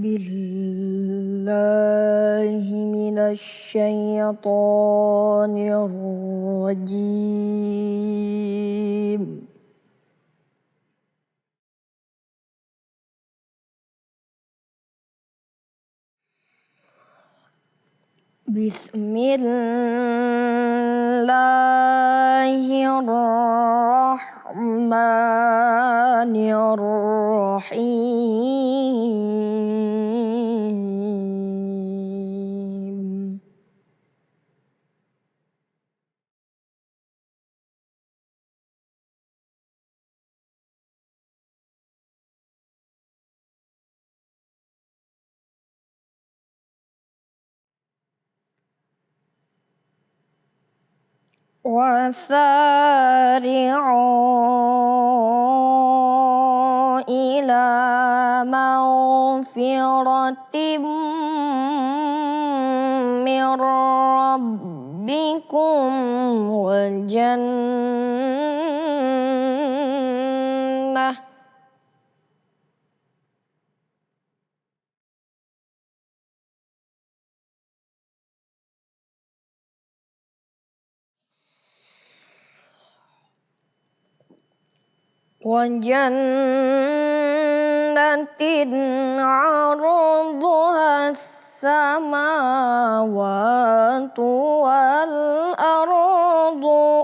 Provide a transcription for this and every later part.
بالله من الشيطان الرجيم. بسم الله الرحمن الرحيم. وسارعوا إلى مغفرة من ربكم وجنة عرضها السماوات والأرض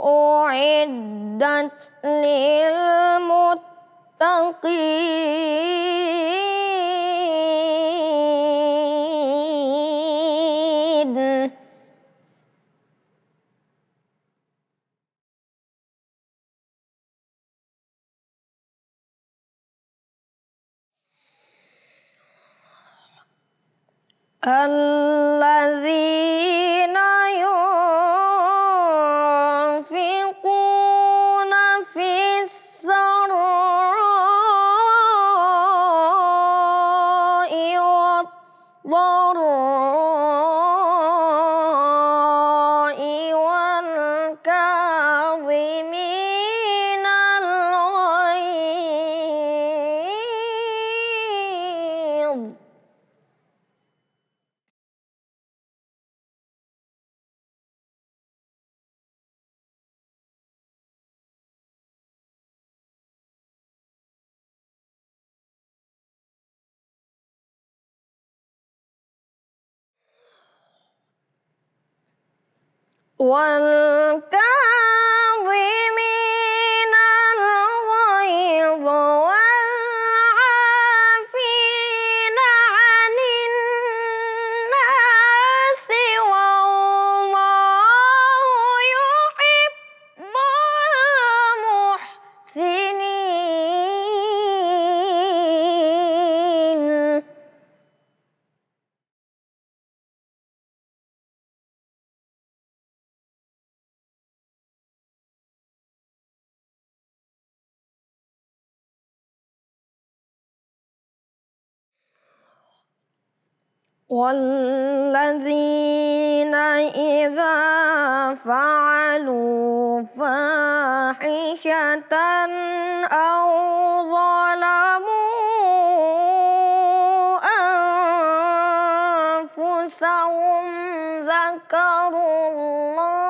أعدت للمتقين. الذين ينفقون في السراء والضراء والكاظمين الغيظ والكاظمين الغيظ والعافين عن الناس والله يحب المحسنين. والذين إذا فعلوا فاحشة أو ظلموا أنفسهم ذكروا الله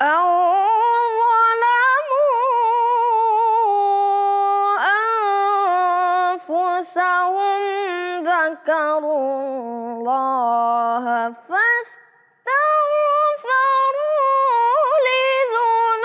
أو ظلموا أنفسهم ذكروا الله فاستغفروا لذنوبهم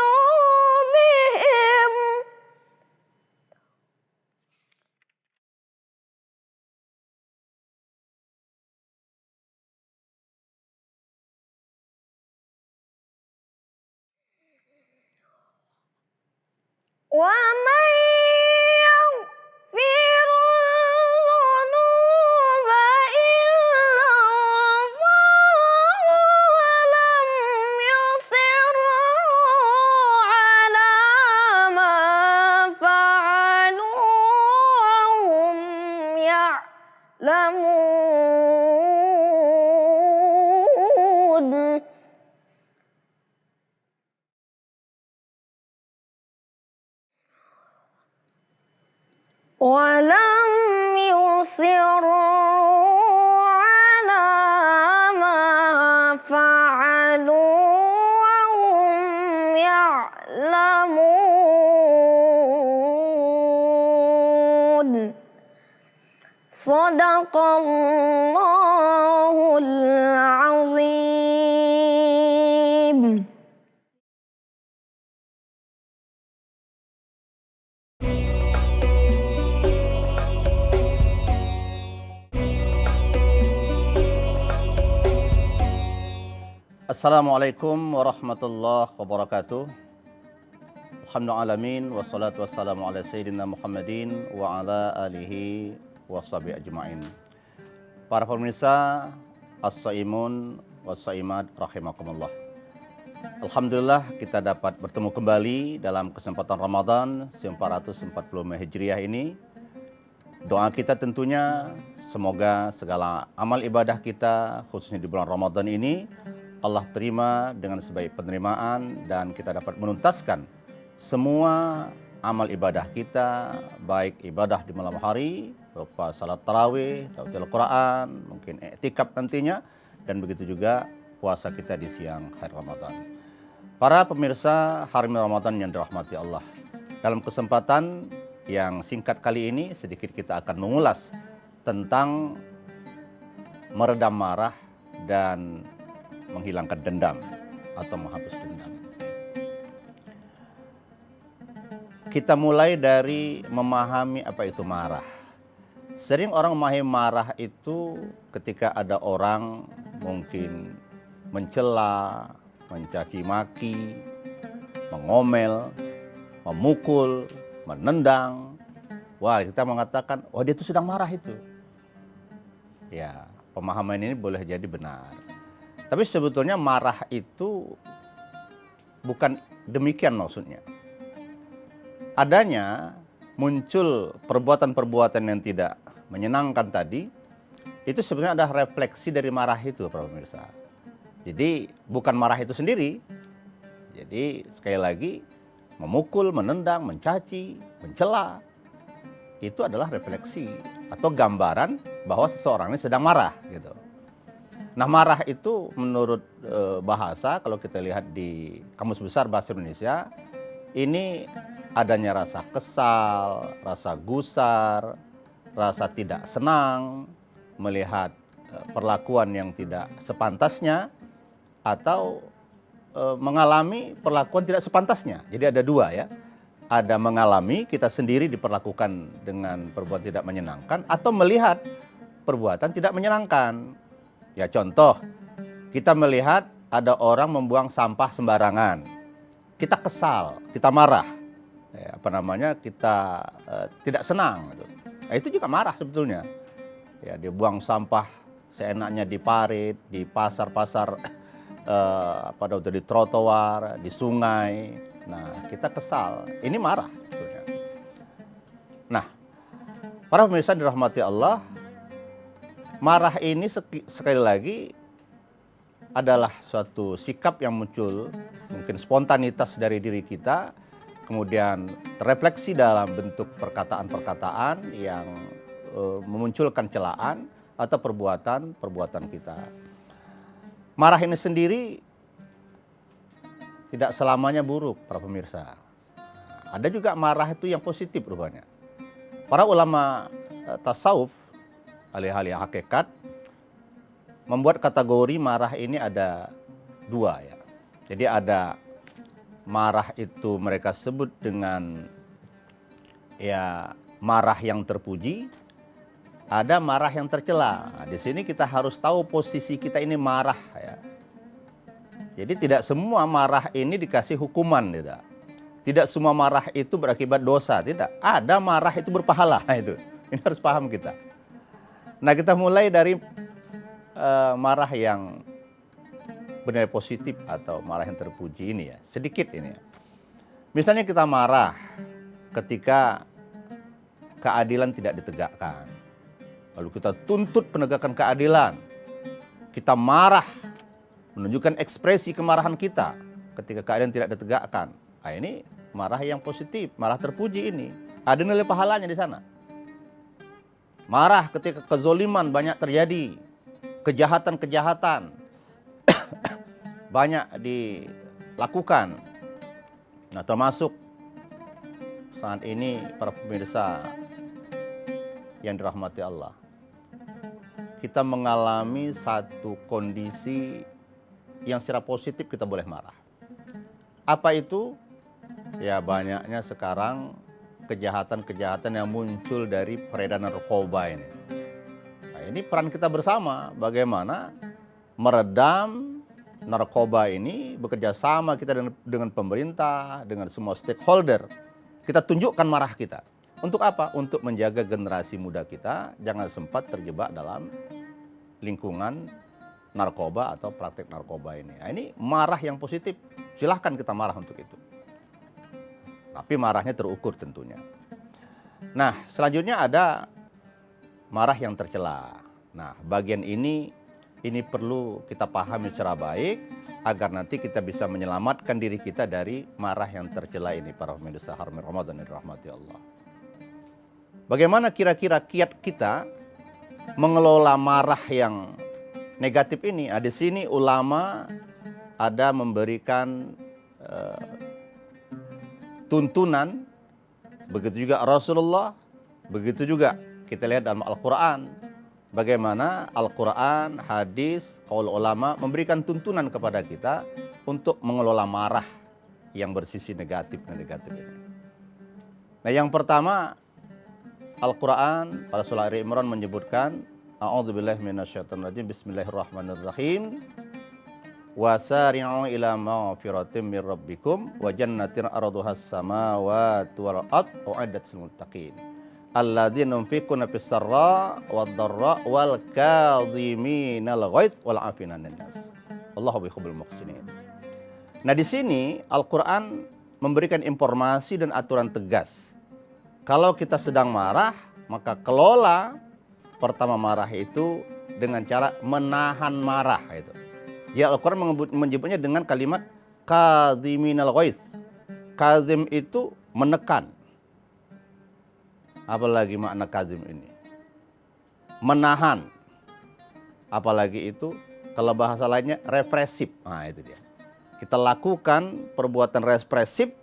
ومن يغفر الذنوب إلا الله ولم يصروا على ما فعلوا يعلمون ولم يصروا على ما فعلوا وهم يعلمون صدق الله العظيم. Assalamualaikum warahmatullahi wabarakatuh. Alhamdulillahalamin wassalatu wassalamu ala sayyidina Muhammadin wa ala alihi washabihi ajma'in. Para pemirsa as-shaimun was-shaimat rahimakumullah. Alhamdulillah kita dapat bertemu kembali dalam kesempatan Ramadan 1440 Hijriah ini. Doa kita tentunya semoga segala amal ibadah kita khususnya di bulan Ramadan ini Allah terima dengan sebaik penerimaan dan kita dapat menuntaskan semua amal ibadah kita, baik ibadah di malam hari berupa salat tarawih, tilawah Quran, mungkin i'tikaf nantinya, dan begitu juga puasa kita di siang hari Ramadan. Para pemirsa Harmi Ramadan yang dirahmati Allah, dalam kesempatan yang singkat kali ini sedikit kita akan mengulas tentang meredam marah dan menghilangkan dendam atau menghapus dendam. Kita mulai dari memahami apa itu marah. Sering orang memahami marah itu ketika ada orang mungkin mencela, mencaci maki, mengomel, memukul, menendang. Wah, kita mengatakan, wah dia itu sedang marah itu. Ya, pemahaman ini boleh jadi benar. Tapi sebetulnya marah itu bukan demikian maksudnya. Adanya muncul perbuatan-perbuatan yang tidak menyenangkan tadi, itu sebenarnya ada refleksi dari marah itu, para pemirsa. Jadi bukan marah itu sendiri. Jadi sekali lagi, memukul, menendang, mencaci, mencela, itu adalah refleksi atau gambaran bahwa seseorang ini sedang marah gitu. Nah, marah itu menurut bahasa, kalau kita lihat di Kamus Besar Bahasa Indonesia, ini adanya rasa kesal, rasa gusar, rasa tidak senang, melihat perlakuan yang tidak sepantasnya, atau mengalami perlakuan tidak sepantasnya. Jadi ada dua ya, ada mengalami kita sendiri diperlakukan dengan perbuatan tidak menyenangkan, atau melihat perbuatan tidak menyenangkan. Ya contoh, kita melihat ada orang membuang sampah sembarangan, kita kesal, kita marah, ya, kita tidak senang. Gitu. Nah, itu juga marah sebetulnya. Ya, dia buang sampah seenaknya di parit, di pasar-pasar, di trotoar, di sungai. Nah, kita kesal, ini marah sebetulnya. Nah, para pemirsa dirahmati Allah, marah ini sekali lagi adalah suatu sikap yang muncul, mungkin spontanitas dari diri kita, kemudian terefleksi dalam bentuk perkataan-perkataan yang memunculkan celaan atau perbuatan-perbuatan kita. Marah ini sendiri tidak selamanya buruk, para pemirsa. Ada juga marah itu yang positif rupanya. Para ulama tasawuf, ahli-ahli hakikat, membuat kategori marah ini ada dua ya. Jadi ada marah itu mereka sebut dengan ya marah yang terpuji, ada marah yang tercela. Nah, di sini kita harus tahu posisi kita ini marah ya. Jadi tidak semua marah ini dikasih hukuman, tidak. Tidak semua marah itu berakibat dosa, tidak. Ada marah itu berpahala itu. Ini harus paham kita. Nah, kita mulai dari marah yang bernilai positif atau marah yang terpuji ini ya, sedikit ini ya. Misalnya kita marah ketika keadilan tidak ditegakkan. lalu kita tuntut penegakan keadilan, kita marah, menunjukkan ekspresi kemarahan kita ketika keadaan tidak ditegakkan. Nah, ini marah yang positif, marah terpuji ini. Ada nilai pahalanya di sana. Marah ketika kezoliman banyak terjadi, kejahatan-kejahatan banyak dilakukan. Nah, termasuk saat ini para pemirsa yang dirahmati Allah, kita mengalami satu kondisi yang secara positif kita boleh marah. Apa itu? Ya, banyaknya sekarang kejahatan-kejahatan yang muncul dari peredaran narkoba ini. Nah, ini peran kita bersama bagaimana meredam narkoba ini, bekerja sama kita dengan pemerintah, dengan semua stakeholder. Kita tunjukkan marah kita. Untuk apa? Untuk menjaga generasi muda kita jangan sempat terjebak dalam lingkungan narkoba atau praktek narkoba ini. Nah, ini marah yang positif. Silahkan kita marah untuk itu. Tapi marahnya terukur tentunya. Nah, selanjutnya ada marah yang tercela. Nah, bagian ini perlu kita pahami secara baik agar nanti kita bisa menyelamatkan diri kita dari marah yang tercela ini, para pemirsa Harmil Ramadan yang dirahmati Allah. Bagaimana kira-kira kiat kita mengelola marah yang negatif ini? Di sini ulama ada memberikan tuntunan, begitu juga Rasulullah, begitu juga kita lihat dalam Al-Quran. Bagaimana Al-Quran, hadis, qaul ulama memberikan tuntunan kepada kita untuk mengelola marah yang bersisi negatif dan negatif ini. Nah, yang pertama, Al-Quran pada surah Ali Imran menyebutkan, A'udzubillahi minasyaitonirrajim, Bismillahirrahmanirrahim. Wasari'u ila maghfiratin min rabbikum wa jannatin arduhas samawati wal ardh u'iddat lil muttaqin alladzina yunfiquna fis sarra wad dharra wal kadhiminal ghaidz wal 'afina 'anil nas wallahu yuhibbul muhsinin. Nah, di sini Al-Qur'an memberikan informasi dan aturan tegas. Kalau kita sedang marah, maka kelola pertama marah itu dengan cara menahan marah itu. Ya, Al-Quran menyebutnya dengan kalimat kadhiminal ghaidz. Kadhim itu menekan. Apalagi makna kadhim ini? Menahan. Apalagi itu kalau bahasa lainnya represif. Nah, itu dia. Kita lakukan perbuatan represif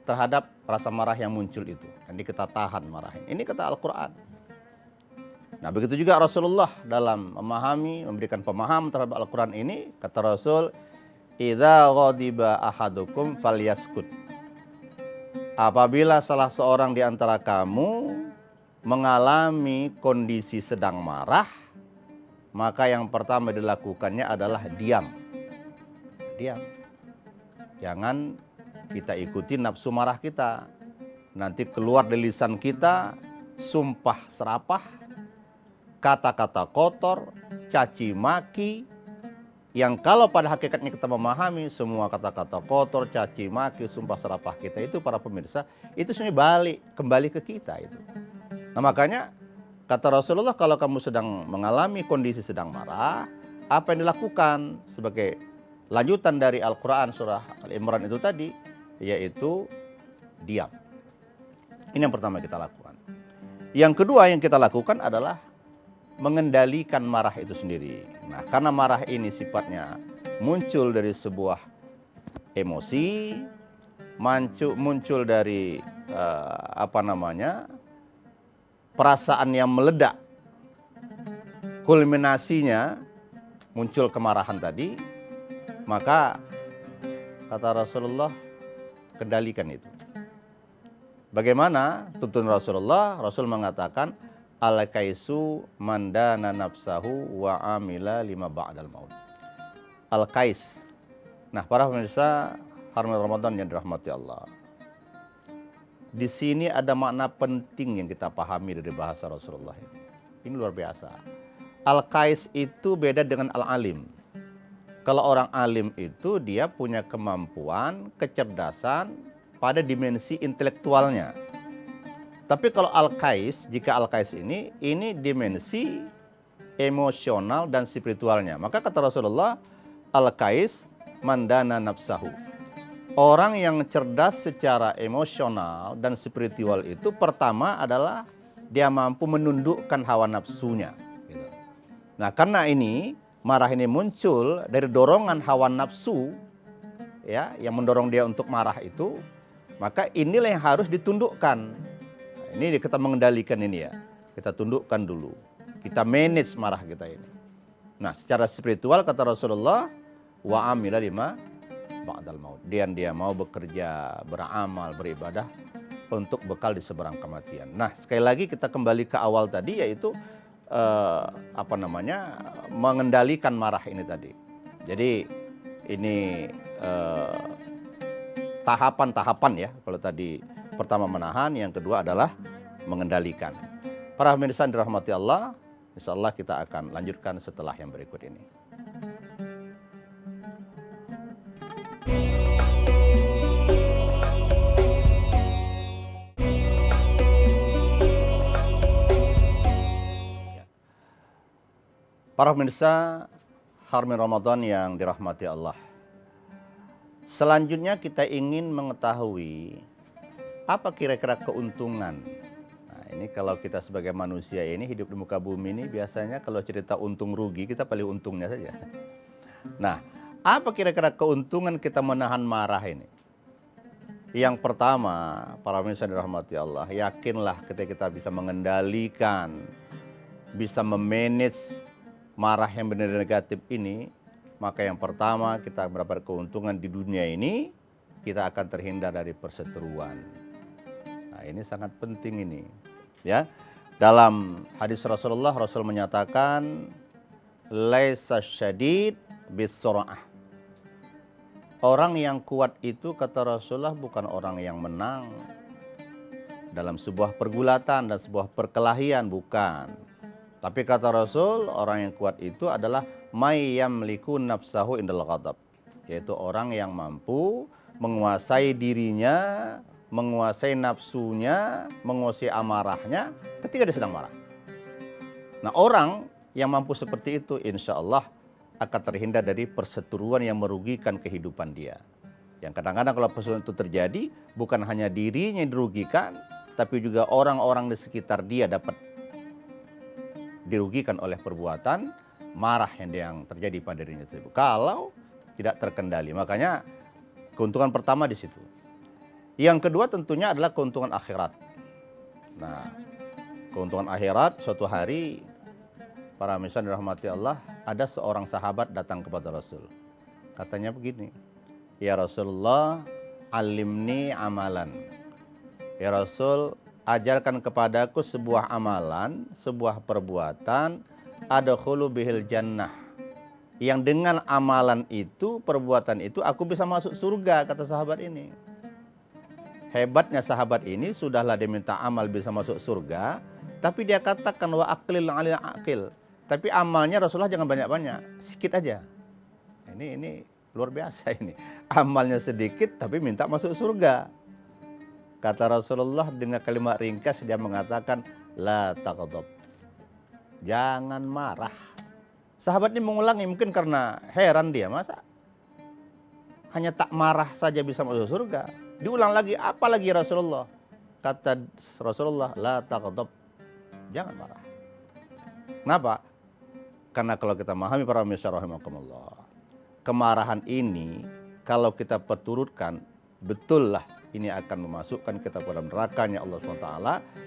terhadap rasa marah yang muncul itu. Nanti kita tahan marahin. Ini kata Al-Quran. Nah, begitu juga Rasulullah dalam memahami, memberikan pemahaman terhadap Al-Quran ini. Kata Rasul, idza ghadiba ahadukum falyaskut. Apabila salah seorang di antara kamu mengalami kondisi sedang marah, maka yang pertama dilakukannya adalah diam. Diam. Jangan kita ikuti nafsu marah kita. Nanti keluar dari lisan kita sumpah serapah, kata-kata kotor, caci maki, yang kalau pada hakikatnya kita memahami semua kata-kata kotor, caci maki, sumpah serapah kita itu, para pemirsa, itu sebenarnya kembali ke kita itu. Nah, makanya kata Rasulullah, kalau kamu sedang mengalami kondisi sedang marah, apa yang dilakukan sebagai lanjutan dari Al-Quran surah Al-Imran itu tadi, yaitu diam. Ini yang pertama kita lakukan. Yang kedua yang kita lakukan adalah mengendalikan marah itu sendiri. Nah, karena marah ini sifatnya muncul dari sebuah emosi, muncul dari perasaan yang meledak, kulminasinya muncul kemarahan tadi, maka kata Rasulullah, kendalikan itu. Bagaimana tuntunan Rasulullah? Rasul mengatakan, al-kaisu mandana nafsahu wa amila lima ba'dal maut. Al-kais. Nah, para pemirsa Harmil Ramadan yang dirahmati Allah. Di sini ada makna penting yang kita pahami dari bahasa Rasulullah ini. Ini luar biasa. Al-kais itu beda dengan al-alim. Kalau orang alim itu dia punya kemampuan, kecerdasan pada dimensi intelektualnya. Tapi kalau al-kais, jika al-kais ini dimensi emosional dan spiritualnya. Maka kata Rasulullah, al-kais mandana nafsahu. Orang yang cerdas secara emosional dan spiritual itu pertama adalah dia mampu menundukkan hawa nafsunya. Gitu. Nah, karena ini marah ini muncul dari dorongan hawa nafsu, ya, yang mendorong dia untuk marah itu, maka inilah yang harus ditundukkan. Nah, ini kita mengendalikan ini ya, kita tundukkan dulu, kita manage marah kita ini. Nah, secara spiritual kata Rasulullah, wa amila lima ba'dal maut. Dia mau bekerja, beramal, beribadah untuk bekal di seberang kematian. Nah, sekali lagi kita kembali ke awal tadi, yaitu mengendalikan marah ini tadi. Jadi ini tahapan-tahapan ya. Kalau tadi pertama menahan, yang kedua adalah mengendalikan. Para pemirsa dirahmati Allah, insya Allah kita akan lanjutkan setelah yang berikut ini. Para pemirsa Harmin Ramadan yang dirahmati Allah. Selanjutnya kita ingin mengetahui apa kira-kira keuntungan. Nah, ini kalau kita sebagai manusia ini hidup di muka bumi ini biasanya kalau cerita untung rugi kita paling untungnya saja. Nah, apa kira-kira keuntungan kita menahan marah ini? Yang pertama, para pemirsa dirahmati Allah, yakinlah ketika kita bisa mengendalikan, bisa memanage marah yang benar negatif ini, maka yang pertama kita mendapat keuntungan di dunia ini, kita akan terhindar dari perseteruan. Nah, ini sangat penting ini. Ya. Dalam hadis Rasulullah, Rasul menyatakan laisa syadid bis-sur'ah. Orang yang kuat itu kata Rasulullah bukan orang yang menang dalam sebuah pergulatan dan sebuah perkelahian, bukan. Tapi kata Rasul, orang yang kuat itu adalah may yamliku nafsahu indal ghadab, yaitu orang yang mampu menguasai dirinya, menguasai nafsunya, menguasai amarahnya ketika dia sedang marah. Nah, orang yang mampu seperti itu insya Allah akan terhindar dari perseteruan yang merugikan kehidupan dia. Yang kadang-kadang kalau perseteruan itu terjadi, bukan hanya dirinya yang dirugikan, tapi juga orang-orang di sekitar dia dapat dirugikan oleh perbuatan marah yang terjadi pada dirinya tersebut kalau tidak terkendali. Makanya keuntungan pertama di situ. Yang kedua tentunya adalah keuntungan akhirat. Nah, keuntungan akhirat, suatu hari para pemirsa dirahmati Allah, ada seorang sahabat datang kepada Rasul. Katanya begini, ya Rasulullah, alimni amalan. Ya Rasul, ajarkan kepadaku sebuah amalan, sebuah perbuatan, adkhulu bihil jannah, yang dengan amalan itu, perbuatan itu aku bisa masuk surga, kata sahabat ini. Hebatnya sahabat ini, sudahlah dia minta amal bisa masuk surga, tapi dia katakan wa aqlil alil aqil, tapi amalnya Rasulullah jangan banyak-banyak, sedikit aja. Ini luar biasa ini, amalnya sedikit tapi minta masuk surga. Kata Rasulullah dengan kalimat ringkas, dia mengatakan la taghdab, jangan marah. Sahabat ini mengulangi mungkin karena heran dia, masa hanya tak marah saja bisa masuk surga. Diulang lagi, apa lagi Rasulullah? Kata Rasulullah, la taghdab, jangan marah. Kenapa? Karena kalau kita memahami para pemirsa rahimakumullah, kemarahan ini kalau kita perturutkan, betul lah ini akan memasukkan kita pada nerakanya Allah SWT.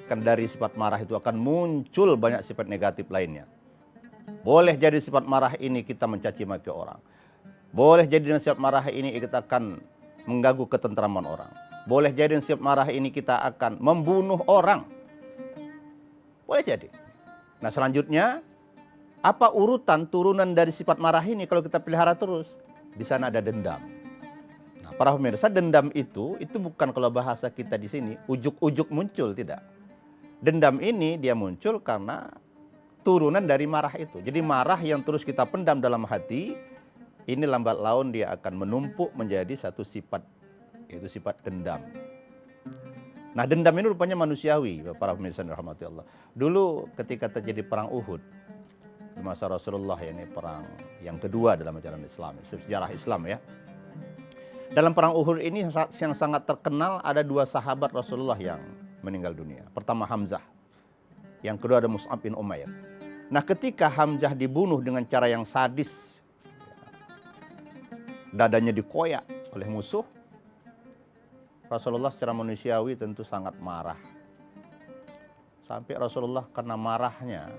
Kan dari sifat marah itu akan muncul banyak sifat negatif lainnya. Boleh jadi sifat marah ini kita mencaci maki orang. Boleh jadi dengan sifat marah ini kita akan mengganggu ketentraman orang. Boleh jadi dengan sifat marah ini kita akan membunuh orang. Boleh jadi. Nah, selanjutnya, apa urutan turunan dari sifat marah ini kalau kita pelihara terus? Di sana ada dendam. Nah, para pemirsa, dendam itu bukan kalau bahasa kita di sini ujuk-ujuk muncul, tidak. Dendam ini dia muncul karena turunan dari marah itu. Jadi marah yang terus kita pendam dalam hati, ini lambat laun dia akan menumpuk menjadi satu sifat, yaitu sifat dendam. Nah, dendam ini rupanya manusiawi, para pemirsa yang dirahmati Allah. Dulu ketika terjadi perang Uhud di masa Rasulullah, ya, ini perang yang kedua dalam ajaran Islam, sejarah Islam ya. Dalam perang Uhud ini yang sangat terkenal ada dua sahabat Rasulullah yang meninggal dunia. Pertama Hamzah, yang kedua ada Mus'ab bin Umair. Nah, ketika Hamzah dibunuh dengan cara yang sadis, dadanya dikoyak oleh musuh, Rasulullah secara manusiawi tentu sangat marah. Sampai Rasulullah karena marahnya,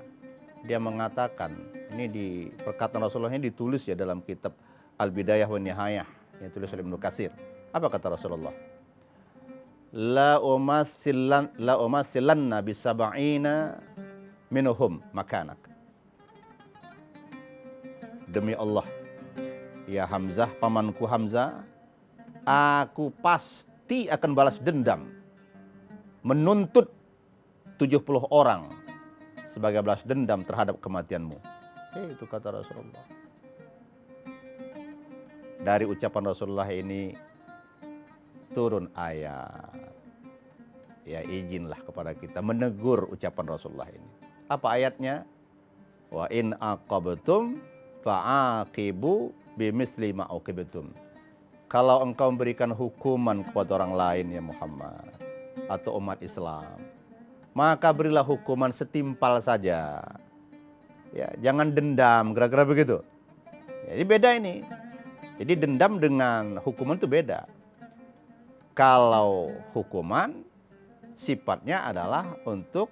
dia mengatakan, ini di perkataan Rasulullah ini ditulis ya dalam kitab Al-Bidayah wa Nihayah, yang ditulis oleh Ibnu Katsir. Apa kata Rasulullah? La umassilanna bisab'ina minuhum makanak. Demi Allah, ya Hamzah, pamanku Hamzah, aku pasti akan balas dendam, menuntut 70 orang sebagai balas dendam terhadap kematianmu. Itu kata Rasulullah. Dari ucapan Rasulullah ini turun ayat. Ya, izinlah kepada kita menegur ucapan Rasulullah ini. Apa ayatnya? Wa in aqabtum fa'aqibu bimisli ma uqibtum. Kalau engkau memberikan hukuman kepada orang lain ya Muhammad atau umat Islam, maka berilah hukuman setimpal saja. Ya, jangan dendam, kira-kira begitu. Jadi beda ini. Jadi dendam dengan hukuman itu beda. Kalau hukuman sifatnya adalah untuk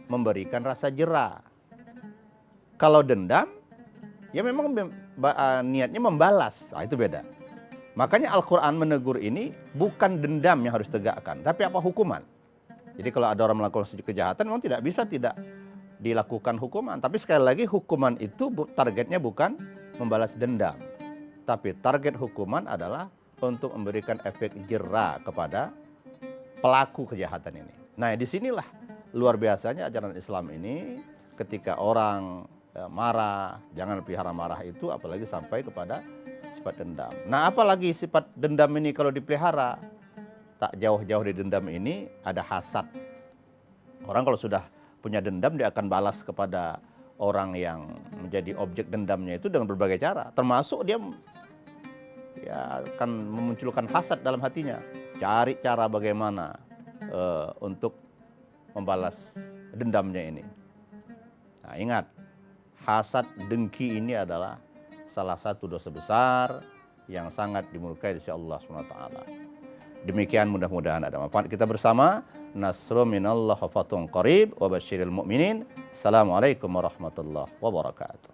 memberikan rasa jera. Kalau dendam, ya memang niatnya membalas. Nah, itu beda. Makanya Al-Quran menegur ini bukan dendam yang harus tegakkan, tapi apa hukuman. Jadi kalau ada orang melakukan kejahatan memang tidak bisa tidak dilakukan hukuman. Tapi sekali lagi hukuman itu targetnya bukan membalas dendam. Tapi target hukuman adalah untuk memberikan efek jera kepada pelaku kejahatan ini. Nah, disinilah luar biasanya ajaran Islam ini. Ketika orang marah, jangan pelihara marah itu, apalagi sampai kepada sifat dendam. Nah, apalagi sifat dendam ini kalau dipelihara, tak jauh-jauh dari dendam ini ada hasad. Orang kalau sudah punya dendam, dia akan balas kepada orang yang menjadi objek dendamnya itu dengan berbagai cara. Termasuk dia ya akan memunculkan hasad dalam hatinya. Cari cara bagaimana untuk membalas dendamnya ini. Nah, ingat, hasad, dengki ini adalah salah satu dosa besar yang sangat dimurkai oleh Allah SWT. Demikian, mudah-mudahan ada manfaat kita bersama. Nasrun minallah wa fathun qarib wa basyiril mu'minin. Assalamualaikum warahmatullahi wabarakatuh.